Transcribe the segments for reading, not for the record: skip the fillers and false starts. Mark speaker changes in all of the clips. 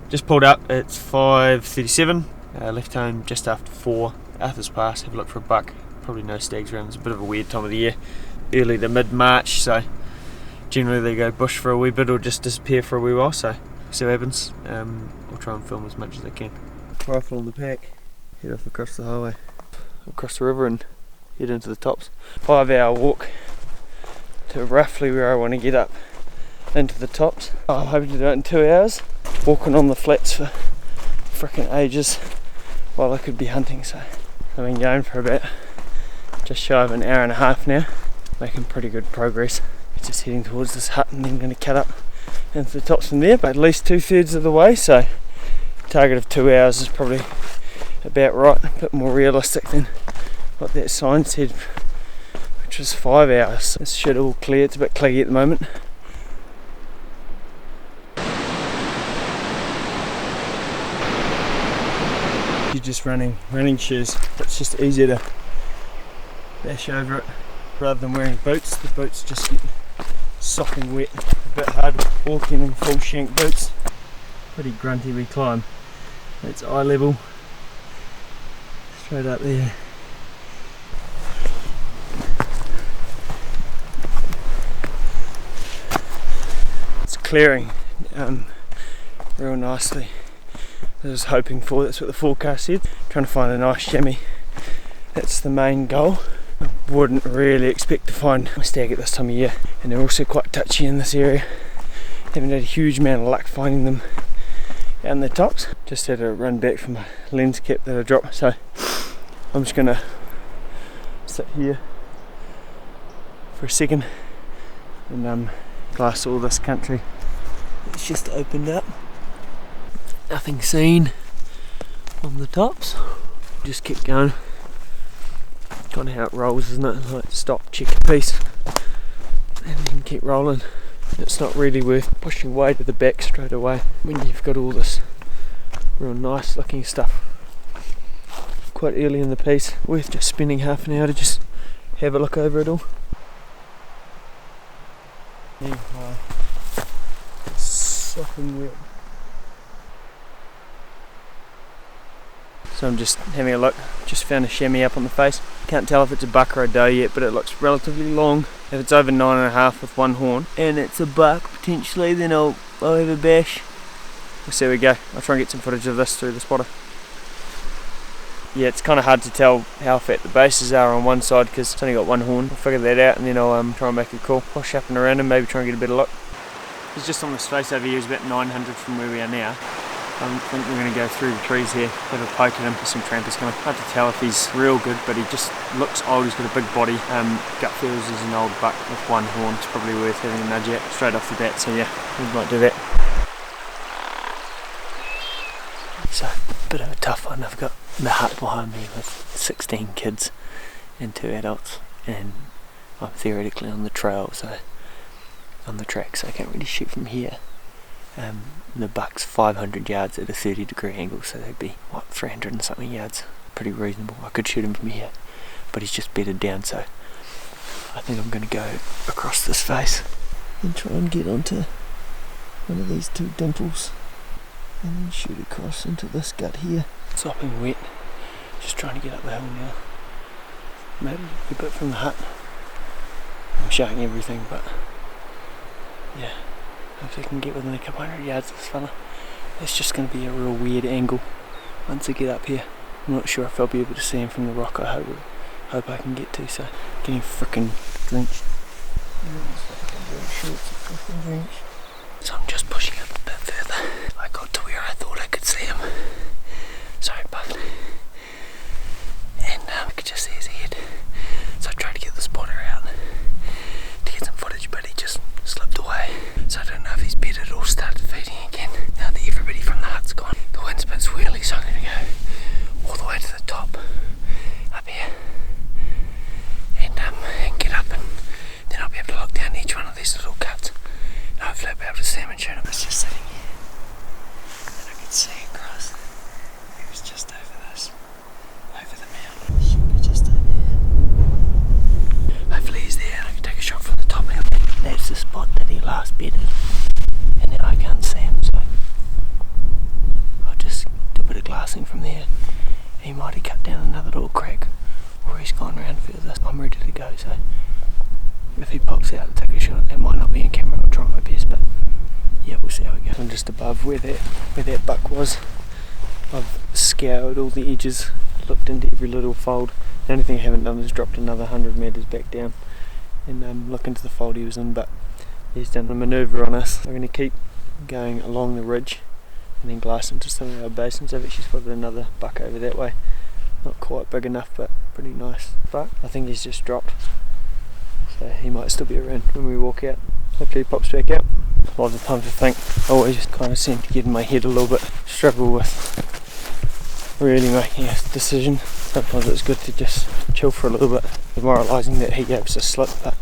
Speaker 1: Just pulled up, it's 5:37, left home just after 4, Arthur's Pass, have a look for a buck, probably no stags around, it's a bit of a weird time of the year, early to mid-March, so generally they go bush for a wee bit or just disappear for a wee while, so see what happens. I'll try and film as much as I can. Rifle on the pack, head off across the highway, across the river and head into the tops. 5-hour walk to roughly where I want to get up into the tops. I'm hoping to do it in 2 hours. Walking on the flats for frickin' ages while I could be hunting, so I've been going for about just shy of an hour and a half now, making pretty good progress. Just heading towards this hut and then going to cut up into the tops from there, but at least 2/3 of the way, so target of 2 hours is probably about right, a bit more realistic than what that sign said, which was 5 hours. This shit all clear, it's a bit cleggy at the moment. You're just running shoes, it's just easier to bash over it rather than wearing boots. The boots just get sopping wet, a bit hard walking in full shank boots. Pretty grunty we climb. It's eye level, straight up there. It's clearing real nicely. I was hoping for, that's what the forecast said. Trying to find a nice chamois, that's the main goal. I wouldn't really expect to find a stag at this time of year, and they're also quite touchy in this area. Haven't had a huge amount of luck finding them out in the tops. Just had a run back from a lens cap that I dropped, so I'm just gonna sit here for a second and glass all this country. It's just opened up. Nothing seen on the tops. Just keep going. Kind of how it rolls, isn't it? Like stop, check a piece, and then keep rolling. It's not really worth pushing way to the back straight away when you've got all this real nice looking stuff quite early in the piece. Worth just spending half an hour to just have a look over it all. Sopping wet. So I'm just having a look, just found a chamois up on the face. Can't tell if it's a buck or a doe yet, but it looks relatively long. If it's over 9.5 with one horn, and it's a buck potentially, then I'll have a bash. We'll see how we go. I'll try and get some footage of this through the spotter. Yeah, it's kind of hard to tell how fat the bases are on one side because it's only got one horn. I'll figure that out and then I'll try and make a call. Push up and around and maybe try and get a better look. It's just on this face over here, is about 900 from where we are now. I think we're going to go through the trees here, have a poke at him. There's some trampers coming. Hard to tell if he's real good, but he just looks old. He's got a big body. Gut feels he's an old buck with one horn. It's probably worth having a nudge at straight off the bat. So yeah, we might do that. So a bit of a tough one. I've got the hut behind me with 16 kids and 2 adults, and I'm theoretically on the trail, so on the track, so I can't really shoot from here. The buck's 500 yards at a 30-degree angle, so they'd be, what, 300 and something yards. Pretty reasonable. I could shoot him from here, but he's just bedded down, so I think I'm going to go across this face and try and get onto one of these two dimples and then shoot across into this gut here. Sopping wet, just trying to get up the hill now. Maybe a bit from the hut. I'm showing everything, but yeah. Hopefully I can get within a couple hundred yards of this fella. It's just going to be a real weird angle once I get up here. I'm not sure if I'll be able to see him from the rock I hope I can get to, so getting frickin' drenched. So I'm just pushing up a bit further. I got to where I thought I could see him. Sorry, bud. And I could just see his head. So I tried to get the spotter out to get some footage, but he just slipped away. So I don't know if he's bedded or started feeding again. Now that everybody from the hut's gone, the wind's a bit swirly, so I'm going to go all the way to the top, up here, and get up, and then I'll be able to look down each one of these little cuts, and hopefully I'll be able to see him and shoot him. It's just sitting here, and I can see across. He was just over this, over the mountain. He should be just over here. Hopefully he's there, and I can take a shot from the top. That's the spot that he last bedded, and now I can't see him, so so if he pops out to take a shot, that might not be in camera. I'll try my best, but yeah, we'll see how it goes. I'm just above where that buck was. I've scoured all the edges, looked into every little fold. The only thing I haven't done is dropped another 100 metres back down and look into the fold he was in, but he's done a manoeuvre on us. I'm going to keep going along the ridge and then glass into some of our basins. I've actually spotted another buck over that way. Not quite big enough, but pretty nice. But I think he's just dropped, so he might still be around when we walk out. Hopefully he pops back out. A lot of the time to think, I always just kind of seem to get in my head a little bit, struggle with really making a decision. Sometimes it's good to just chill for a little bit, demoralising that he gave us a slip, but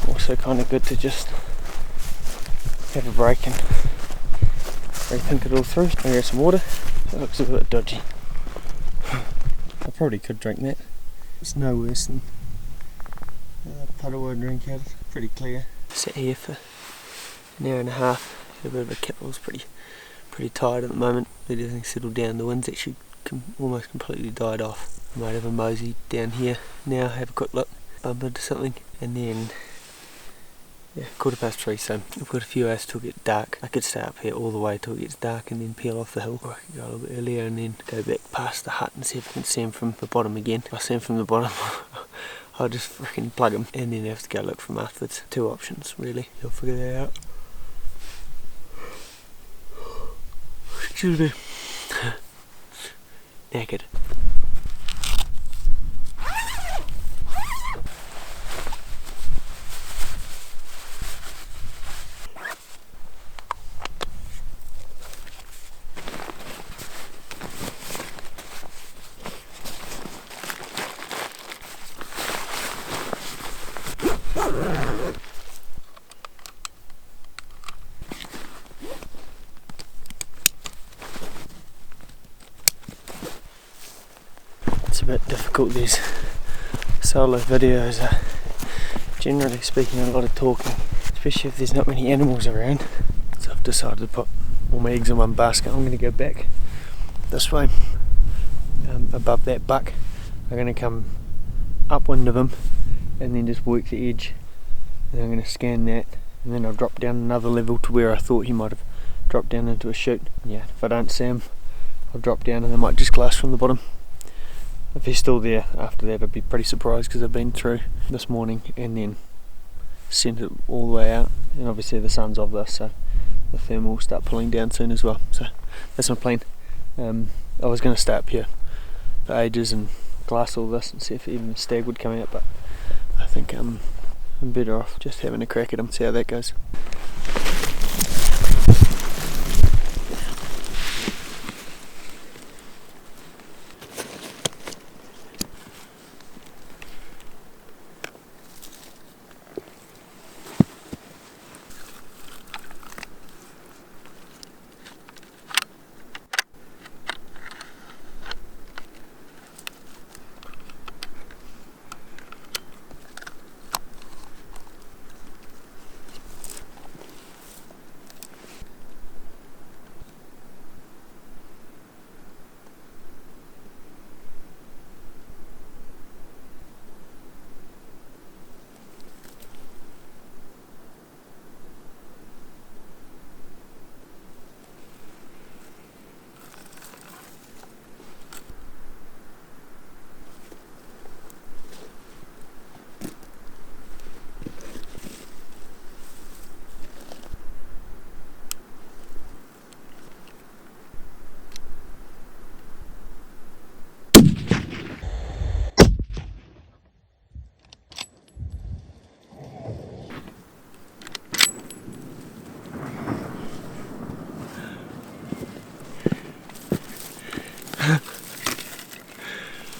Speaker 1: also kind of good to just have a break and rethink it all through. I get some water. It looks a bit dodgy. I probably could drink that. It's no worse than the puddle I drink out. It's pretty clear. Sat here for an hour and a half. Had a bit of a kip. I was pretty tired at the moment. Everything settled down. The wind's actually almost completely died off. I might have a mosey down here now, have a quick look, bump into something, and then yeah, 3:15, so I've got a few hours till it gets dark. I could stay up here all the way till it gets dark and then peel off the hill, or I could go a little bit earlier and then go back past the hut and see if I can see him from the bottom again. If I see him from the bottom, I'll just freaking plug him and then have to go look from afterwards. Two options really, you'll figure that out. Excuse me. Naked. It's a bit difficult, these solo videos are generally speaking a lot of talking, especially if there's not many animals around. So I've decided to put all my eggs in one basket. I'm going to go back this way, above that buck. I'm going to come upwind of him and then just work the edge, and I'm going to scan that, and then I'll drop down another level to where I thought he might have dropped down into a chute. Yeah, if I don't see him, I'll drop down and I might just glass from the bottom. If he's still there after that, I'd be pretty surprised, because I've been through this morning and then sent it all the way out, and obviously the sun's off this, so the thermal will start pulling down soon as well. So that's my plan. I was going to stay up here for ages and glass all this and see if even a stag would come out, but I think I'm better off just having a crack at him, see how that goes.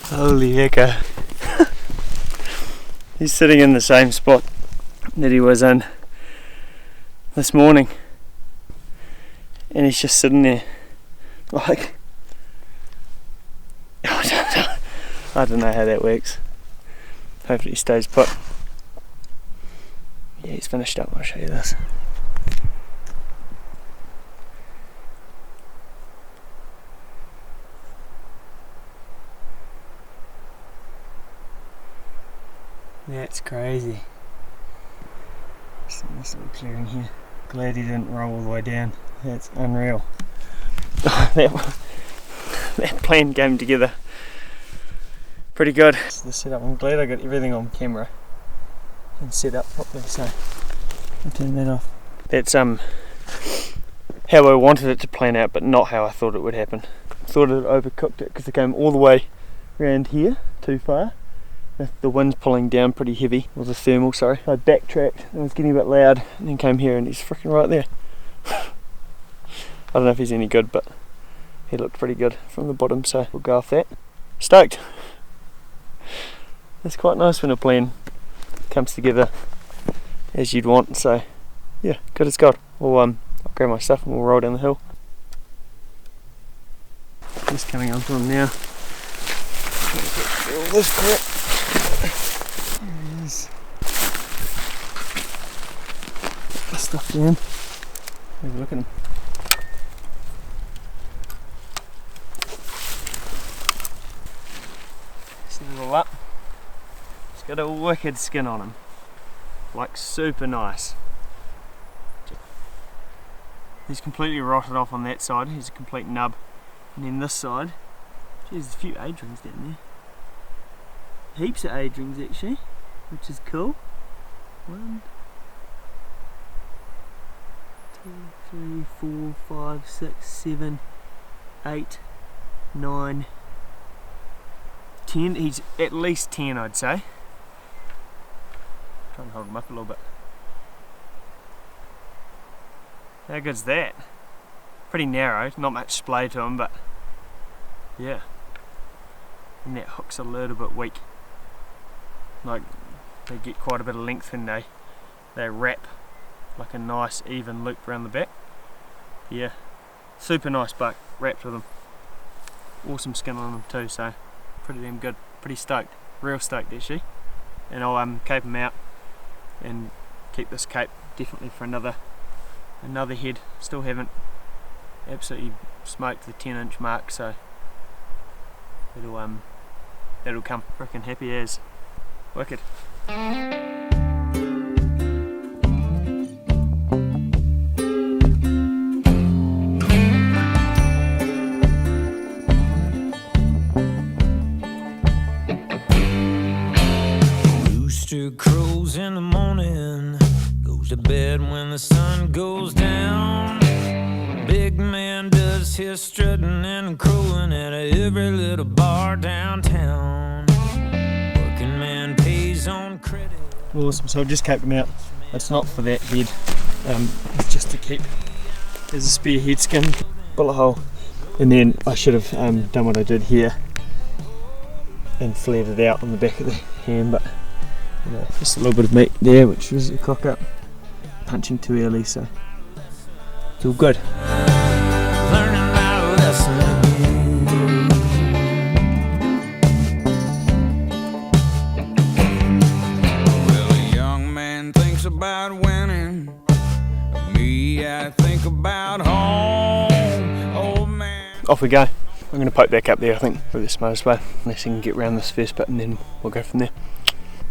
Speaker 1: Holy hecker. He's sitting in the same spot that he was in this morning, and he's just sitting there like, I don't know how that works. Hopefully he stays put. Yeah, he's finished up. I'll show you this. That's crazy. Just a nice little clearing here. Glad he didn't roll all the way down. That's unreal. that plan came together pretty good. The setup, I'm glad I got everything on camera and set up properly, so I'll turn that off. That's how I wanted it to plan out, but not how I thought it would happen. I thought it overcooked it because it came all the way around here, too far. The wind's pulling down pretty heavy, or the thermal, sorry. I backtracked and it was getting a bit loud and then came here and he's freaking right there. I don't know if he's any good, but he looked pretty good from the bottom, so we'll go off that. Stoked! It's quite nice when a plan comes together as you'd want, so yeah, good as gold. I'll grab my stuff and we'll roll down the hill. Just coming onto him now. All this crap. There he is. Put the stuff down. Have a look at him. Set it all up. He's got a wicked skin on him. Like super nice. He's completely rotted off on that side. He's a complete nub. And then this side, there's a few age rings down there. Heaps of age rings actually, which is cool. 1, 2, 3, 4, 5, 6, 7, 8, 9, 10. He's at least 10, I'd say. Try and hold him up a little bit. How good's that? Pretty narrow, not much splay to him, but yeah. And that hook's a little bit weak. Like, they get quite a bit of length when they wrap like a nice even loop around the back. Yeah, super nice buck, wrapped with them. Awesome skin on them too, so pretty damn good. Pretty stoked, real stoked actually. And I'll cape him out and keep this cape definitely for another head. Still haven't absolutely smoked the 10-inch mark, so that'll come. Freaking happy as. Wicked.
Speaker 2: Rooster crows in the morning, goes to bed when the sun goes down. Big man does his strutting and crowing at every little bar downtown. Working man pays on credit.
Speaker 1: Awesome, so I've just caped him out. It's not for that head, it's just to keep as a spare head skin, bullet hole. And then I should have done what I did here and flared it out on the back of the hand, but you know, just a little bit of meat there, which was a cock up. Punching too early, so it's all good.
Speaker 2: Learning my lesson again. Well, a young man thinks about winning. Me, I think about home. Old man.
Speaker 1: Off we go. I'm going to poke back up there, I think, for the smartest way. Unless I can get around this first bit and then we'll go from there.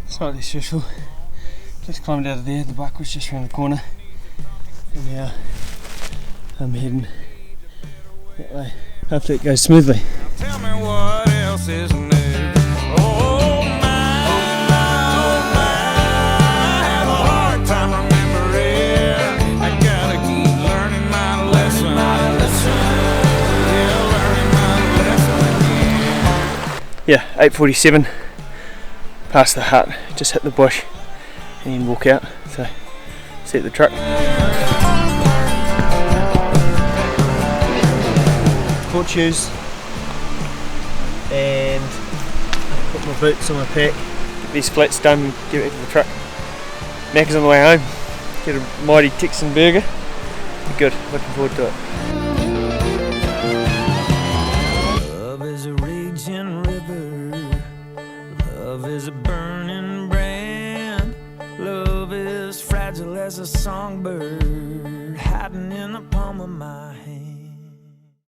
Speaker 1: Slightly stressful. Just climbed out of there, the buck was just around the corner. And now I'm heading that way. Hopefully it goes smoothly.
Speaker 2: Tell me what else is new. Oh my, I have a hard time remembering. I gotta keep learning my lesson. Yeah, learning my lesson again.
Speaker 1: Yeah, 8:47. Past the hut, just hit the bush and then walk out. So, set the truck. Court shoes and put my boots on my pack, get these flats done, get back to the truck. Macca's on the way home, get a mighty Texan burger. Be good, looking forward to it.
Speaker 2: Love is a raging river, love is a burning brand, love is fragile as a songbird hiding in the palm of my